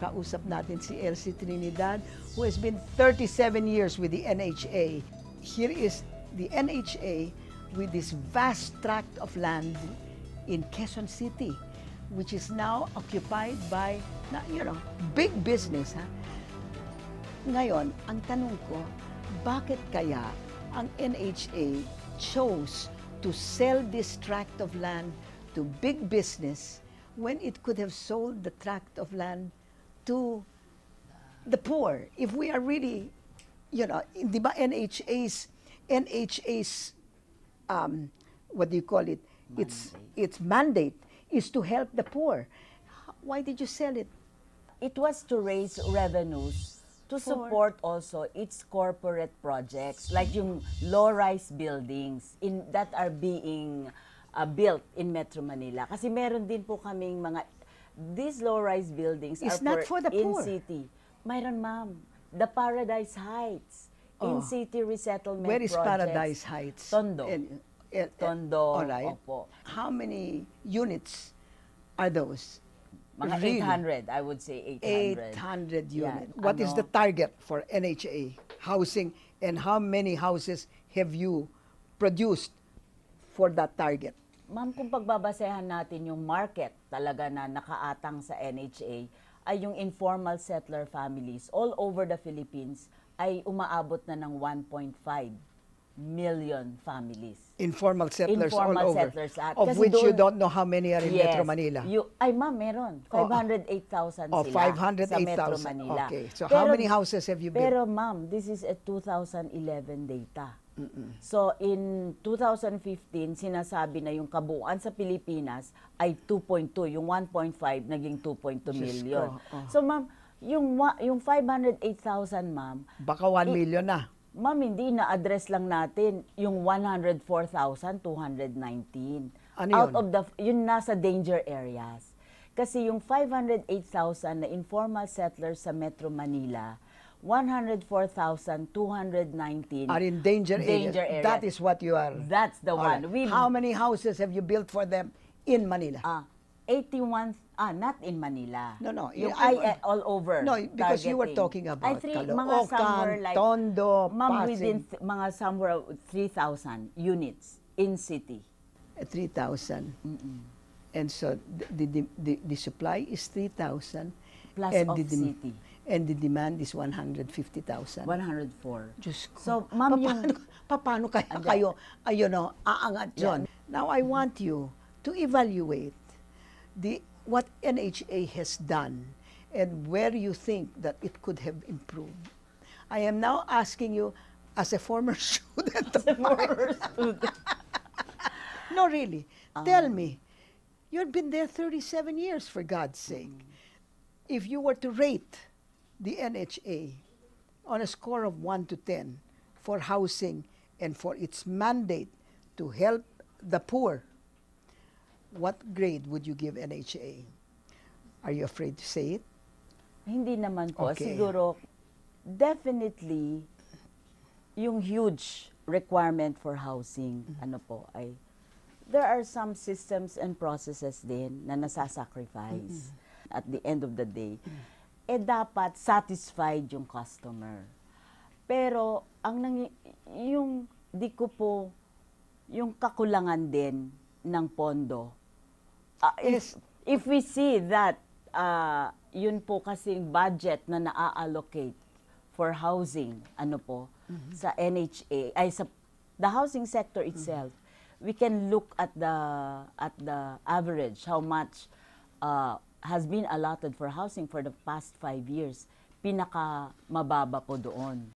Nakausap natin si Elsie Trinidad, who has been 37 years with the NHA. Here is the NHA with this vast tract of land in Quezon City, which is now occupied by, big business. Ha? Ngayon, ang tanong ko, bakit kaya ang NHA chose to sell this tract of land to big business when it could have sold the tract of land to the poor? If we are really, di ba NHA's what do you call it? Its mandate is to help the poor. Why did you sell it? It was to raise revenues to support also its corporate projects, like yung low-rise buildings that are being built in Metro Manila. Kasi meron din po kaming these low-rise buildings It's are not for the poor. in-city. Mayroon, ma'am. The Paradise Heights, in-city resettlement Where is projects. Paradise Heights? Tondo. Tondo, all right. opo. How many units are those? Mga Really? 800, I would say 800. 800 units. Yan, What is the target for NHA housing, and how many houses have you produced for that target? Ma'am, kung pagbabasehan natin yung market talaga na nakaatang sa NHA, ay yung informal settler families all over the Philippines ay umaabot na ng 1.5 million families. Informal settlers all Informal over, settlers of which you don't know how many are in Yes. Metro Manila. Ay, ma'am, meron. 508,000 Oh, sila sa 508,000. Metro Manila. Okay. So how many houses have you built? Pero ma'am, this is a 2011 data. So in 2015, sinasabi na yung kabuuan sa Pilipinas ay 2.2. Yung 1.5 naging 2.2 million. So ma'am, yung 508,000, ma'am. Baka 1 million na. Ma'am, hindi na-address lang natin yung 104,219. Ano Out yun? of yun nasa danger areas. Kasi yung 508,000 na informal settlers sa Metro Manila, 104,219 are in danger areas. That is what you are. That's the All one. right. How many houses have you built for them in Manila? 81, not in Manila. No. Yung all over. No, because you were targeting. talking about mga somewhere Caloocan, like, Tondo, ma'am, Pasig. within mga somewhere 3,000 units in city. 3,000. And so the supply is 3,000. Plus and of city. And the demand is 150,000. 104. Diyos ko. So, ma'am, paano kaya kayo, aangat yun? Now, I want you to evaluate what NHA has done and where you think that it could have improved. I am now asking you as a former student of mine. No, really. Tell me, you've been there 37 years, for God's sake. If you were to rate the NHA on a score of 1 to 10 for housing and for its mandate to help the poor, what grade would you give NHA? Are you afraid to say it? Hindi naman po. Okay. Siguro, definitely, yung huge requirement for housing, there are some systems and processes din na nasasacrifice at the end of the day. Dapat satisfied yung customer. Pero, yung kakulangan din ng pondo, if we see that yun po kasing budget na na-allocate for housing, sa NHA, sa the housing sector itself, we can look at the average, how much has been allotted for housing for the past 5 years. Pinaka mababa po doon.